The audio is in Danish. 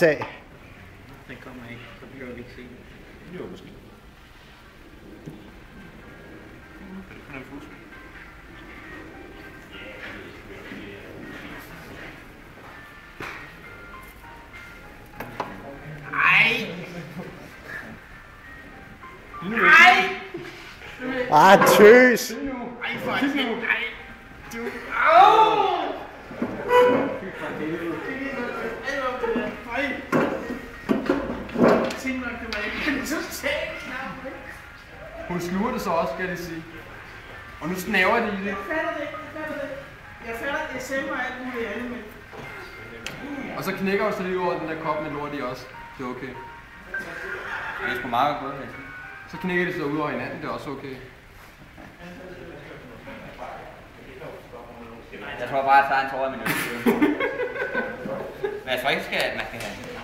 optage. Den kommer ikke, så behøver vi ikke se den. Jo, måske. Tøs! Ej, for helvede. Ej, du. Au! Fy for helvede. Tænk nok, det var ikke en total knap. Hun sluger det så også, skal jeg lige sige. Og nu snaver de i det. Jeg fatter det ikke, jeg fatter SM og alt muligt andet, men... Og så knækker hun så lige over den der kop med lort i også. Det er okay. Det er sgu meget godt, jeg siger. Så knækker de så ud over hinanden, det er også okay. Jeg tror bare, at jeg tager en tår af min øl. Men jeg tror ikke, man skal have